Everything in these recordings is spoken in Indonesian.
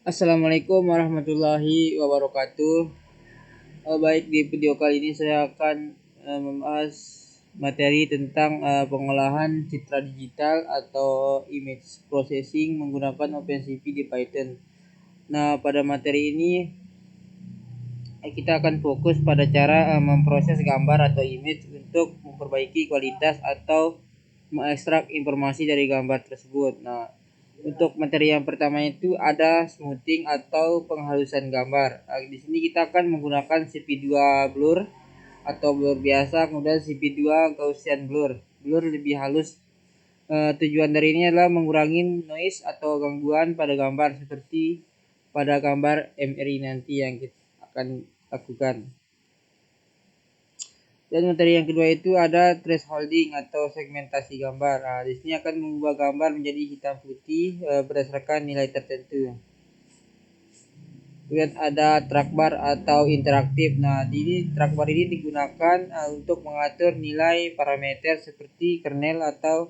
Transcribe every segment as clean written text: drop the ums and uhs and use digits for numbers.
Assalamualaikum warahmatullahi wabarakatuh. Baik, di video kali ini saya akan membahas materi tentang pengolahan citra digital atau image processing menggunakan OpenCV di Python. Nah, pada materi ini kita akan fokus pada cara memproses gambar atau image untuk memperbaiki kualitas atau mengekstrak informasi dari gambar tersebut. Nah, untuk materi yang pertama itu ada smoothing atau penghalusan gambar. Di sini kita akan menggunakan CP2 blur atau blur biasa, kemudian CP2 Gaussian blur. Blur lebih halus. Tujuan dari ini adalah mengurangi noise atau gangguan pada gambar seperti pada gambar MRI nanti yang kita akan lakukan. Dan materi yang kedua itu ada thresholding atau segmentasi gambar. Nah, di sini akan mengubah gambar menjadi hitam putih berdasarkan nilai tertentu. Kemudian ada trackbar atau interaktif. Nah, trackbar ini digunakan untuk mengatur nilai parameter seperti kernel atau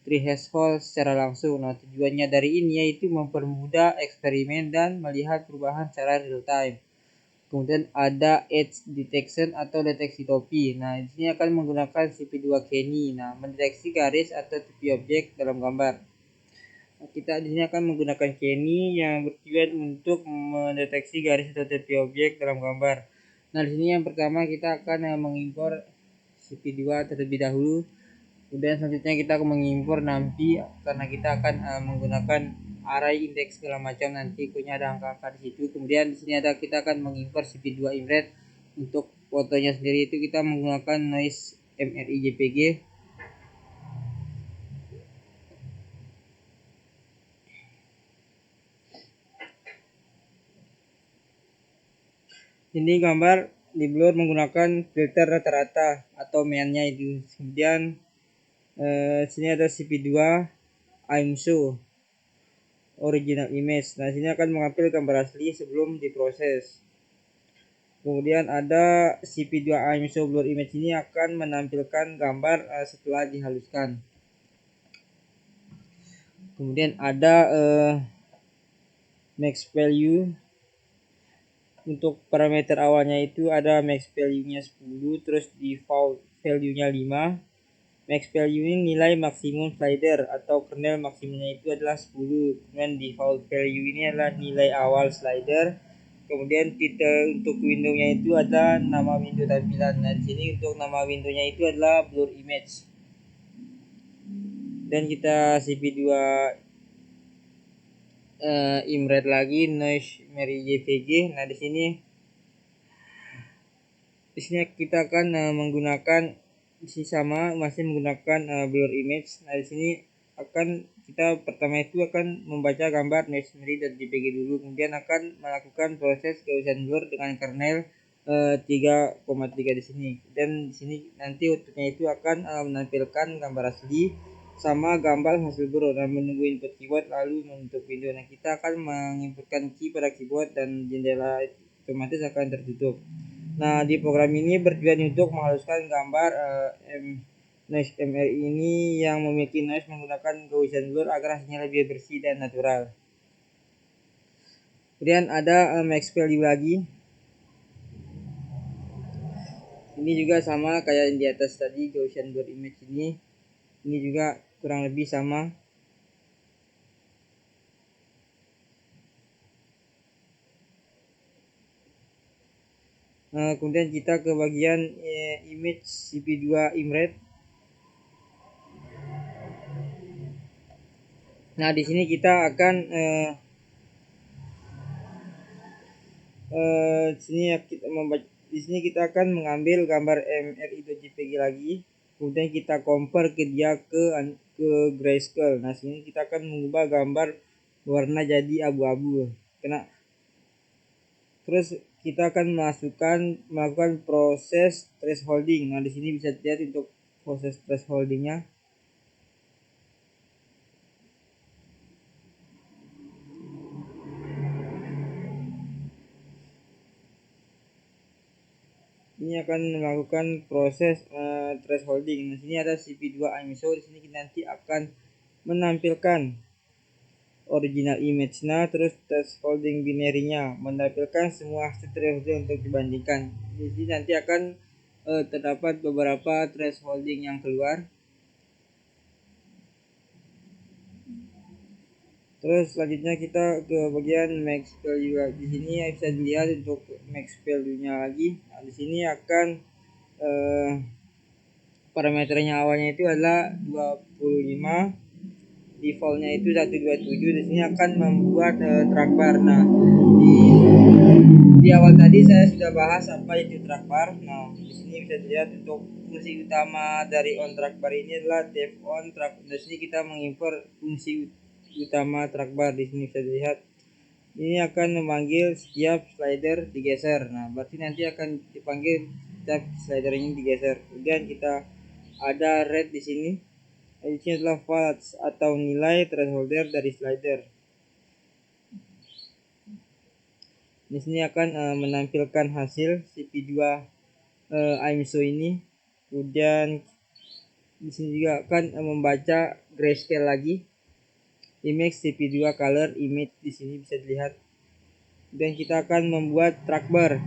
threshold secara langsung. Nah, tujuannya dari ini yaitu mempermudah eksperimen dan melihat perubahan secara real time. Kemudian ada edge detection atau deteksi topi. Nah, di sini akan menggunakan CP2 Kenny. Nah, mendeteksi garis atau topi objek dalam gambar. Nah, kita di sini akan menggunakan Kenny yang bertujuan untuk mendeteksi garis atau topi objek dalam gambar. Nah, di sini yang pertama kita akan mengimpor CP2 terlebih dahulu. Kemudian selanjutnya kita akan mengimpor NumPy karena kita akan menggunakan array indeks segala macam, nanti punya ada angka-angka di situ. Kemudian di sini ada kita akan mengimpor CP2 Imret. Untuk fotonya sendiri itu kita menggunakan noise MRI JPG. Ini gambar di blur menggunakan filter rata-rata atau mean-nya itu. Kemudian sini ada CP2 IMSO original image. Nah, sini akan mengambil gambar asli sebelum diproses. Kemudian ada CP2 IMSO blur image, ini akan menampilkan gambar setelah dihaluskan. Kemudian ada max value. Untuk parameter awalnya itu ada max value-nya 10, terus default value-nya 5. Max value ini nilai maksimum slider atau kernel maksimumnya itu adalah 10. Kemudian default value ini adalah nilai awal slider. Kemudian kita untuk window-nya itu ada nama window tampilan. Nah, di sini untuk nama window-nya itu adalah blur image. Dan kita CP2 Imret lagi noise Mary JPG. Nah, di sini kita akan menggunakan sama masih menggunakan blur image. Nah, di sini akan kita pertama itu akan membaca gambar noise Mary dan JPG dulu, kemudian akan melakukan proses Gaussian blur dengan kernel 3,3 di sini. Dan di sini nanti outputnya itu akan menampilkan gambar asli sama gambar hasil blur dan menunggu input keyboard lalu menutup window. Nah, kita akan menginputkan key pada keyboard dan jendela otomatis akan tertutup. Nah, di program ini bertujuan untuk menghaluskan gambar noise MRI ini yang memiliki noise menggunakan Gaussian blur agar hasilnya lebih bersih dan natural. Kemudian ada max value lagi. Ini juga sama kayak yang di atas tadi Gaussian blur image ini. Ini juga kurang lebih sama. Kemudian kita ke bagian image CP2 Imret. Nah, di sini kita akan di sini kita akan mengambil gambar MRI.jpg lagi, kemudian kita compare ke dia ke grayscale. Nah, sini kita akan mengubah gambar warna jadi abu-abu. Terus kita akan melakukan proses thresholding. Nah, di sini bisa dilihat untuk proses thresholdingnya. Ini akan melakukan proses thresholding. Nah, sini ada CP2 IMSO. Di sini nanti akan menampilkan original image-nya, terus thresholding binary-nya, menampilkan semua threshold untuk dibandingkan. Jadi nanti akan terdapat beberapa thresholding yang keluar. Terus selanjutnya kita ke bagian max value. Di sini bisa dilihat untuk max value-nya lagi. Nah, di sini akan parameternya awalnya itu adalah 25, defaultnya itu 127. Di sini akan membuat track bar. Nah, di awal tadi saya sudah bahas apa itu track bar. Nah, di sini bisa dilihat untuk fungsi utama dari on track bar ini adalah tap on track. Di sini kita mengimpor fungsi utama track bar. Di sini bisa dilihat ini akan memanggil setiap slider digeser. Nah, berarti nanti akan dipanggil setiap slider ini digeser. Kemudian kita ada red di sini. Di sini adalah values atau nilai thresholder dari slider. Di sini akan menampilkan hasil CP2 IMSO ini. Kemudian di sini juga akan membaca grayscale lagi. Image CP2 color image di sini bisa dilihat. Dan kita akan membuat track bar.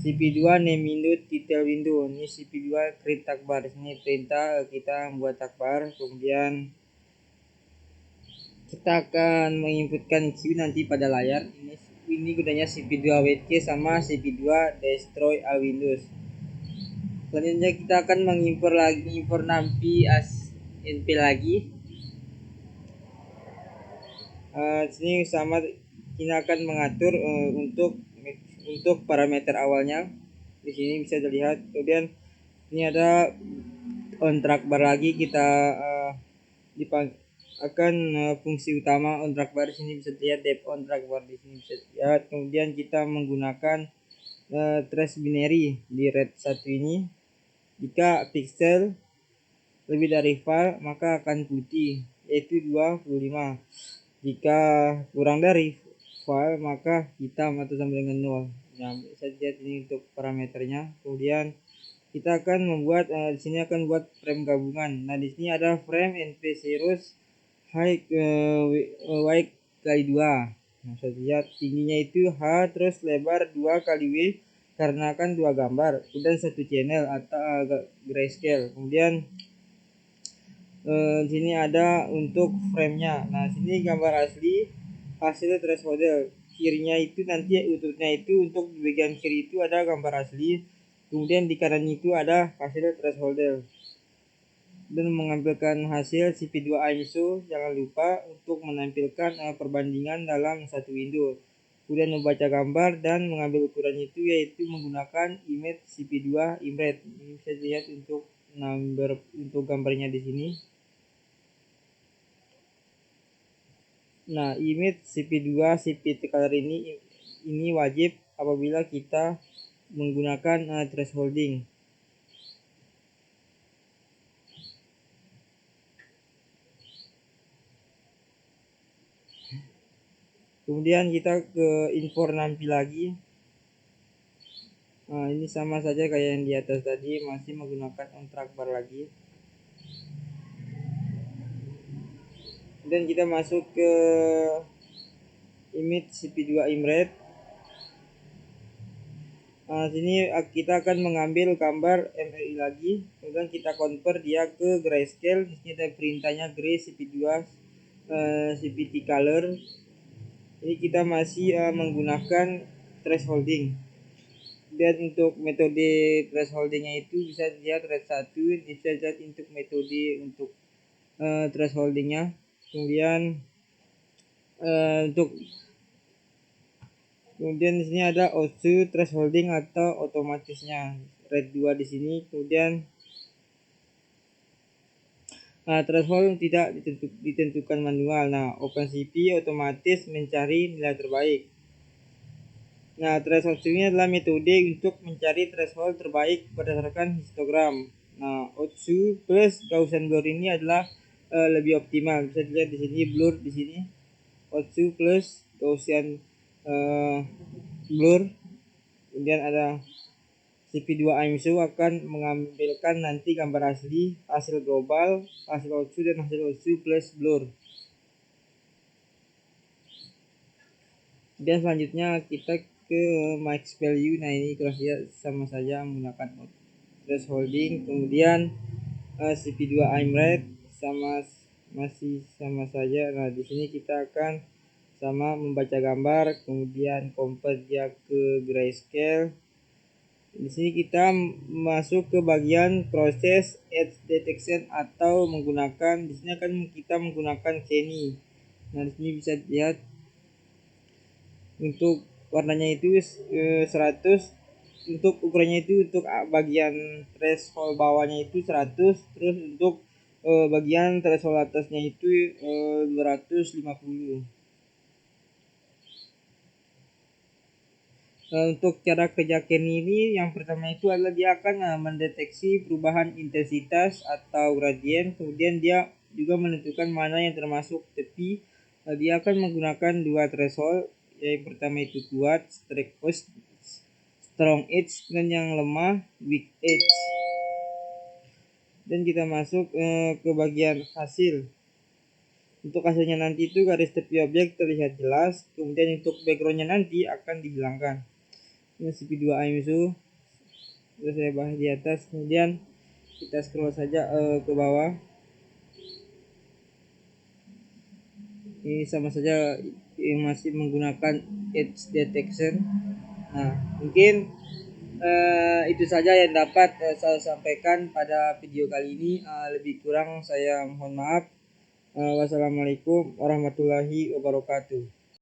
CP2 name window detail window. Ini CP2 create track bar. Di sini perintah kita membuat track bar. Kemudian kita akan menginputkan Q nanti pada layar. Ini gunanya CP2 WK sama CP2 destroy all windows. Selanjutnya kita akan mengimpor lagi, impor nampi as np lagi. Sini sama kita akan mengatur untuk parameter awalnya. Di sini bisa dilihat. Kemudian ini ada on track bar lagi, kita akan fungsi utama on track bar. Di sini bisa dilihat depth on track bar, di sini bisa dilihat. Kemudian kita menggunakan trace binary di red 1 ini. Jika pixel lebih dari file maka akan putih, yaitu 25. Jika kurang dari file maka hitam atau sama dengan 0. Nah, bisa dilihat ini untuk parameternya. Kemudian kita akan membuat di sini akan buat frame gabungan. Nah, di sini ada frame np series height y kali 2. Nah, bisa lihat tingginya itu h, terus lebar 2 kali w karena kan 2 gambar, kemudian 1 channel atau grayscale. Kemudian sini ada untuk frame-nya. Nah, sini gambar asli hasil thresholder. Kirinya itu nanti ututnya itu untuk di bagian kiri itu ada gambar asli. Kemudian di kanan itu ada hasil thresholder. Dan mengambilkan hasil CP2 IMSO, jangan lupa untuk menampilkan perbandingan dalam satu window. Kemudian membaca gambar dan mengambil ukuran itu, yaitu menggunakan image CP2 imret. Ini bisa dilihat untuk gambarnya di sini. Nah, image CP2 CP color ini wajib apabila kita menggunakan thresholding. Kemudian kita ke impor nampi lagi. Nah, ini sama saja kayak yang di atas tadi, masih menggunakan on track bar lagi. Dan kita masuk ke image CP2 imret. Nah, sini kita akan mengambil gambar MRI lagi, kemudian kita convert dia ke grayscale. Di sini ada perintahnya gray CP2 CPT color. Ini kita masih menggunakan thresholding. Dan untuk metode thresholdingnya itu bisa dilihat red 1, bisa dilihat untuk metode untuk thresholdingnya. Kemudian kemudian di sini ada auto thresholding atau otomatisnya red 2 di sini. Kemudian threshold tidak ditentukan manual. Nah, OpenCV otomatis mencari nilai terbaik. Nah, threshold ini adalah metode untuk mencari threshold terbaik berdasarkan histogram. Nah, Otsu plus Gaussian blur ini adalah lebih optimal. Bisa dilihat di sini blur di sini. Otsu plus Gaussian blur. Kemudian ada CP2 IMSO akan mengambilkan nanti gambar asli, hasil global, hasil Otsu dan hasil Otsu plus blur. Dan selanjutnya kita ke max value. Nah ini kurang sama saja menggunakan thresholding. Kemudian CP2 aim rate masih sama saja. Nah di sini kita akan sama membaca gambar, kemudian convert dia ke grayscale. Di sini kita masuk ke bagian proses edge detection atau menggunakan, di sini akan kita menggunakan Kenny. Nah di sini bisa lihat untuk warnanya itu 100, untuk ukurannya itu untuk bagian threshold bawahnya itu 100, terus untuk bagian threshold atasnya itu 250. Untuk cara kerja Kenny ini yang pertama itu adalah dia akan mendeteksi perubahan intensitas atau gradien, kemudian dia juga menentukan mana yang termasuk tepi. Dia akan menggunakan dua threshold, yang pertama itu kuat strong edge dan yang lemah weak edge. Dan kita masuk ke bagian hasil. Untuk hasilnya nanti itu garis tepi objek terlihat jelas, kemudian untuk backgroundnya nanti akan dihilangkan. Ini CP2 IMSU sudah saya bahas di atas. Kemudian kita scroll saja ke bawah. Ini sama saja masih menggunakan edge detection. Nah mungkin itu saja yang dapat saya sampaikan pada video kali ini. Lebih kurang saya mohon maaf. Wassalamualaikum warahmatullahi wabarakatuh.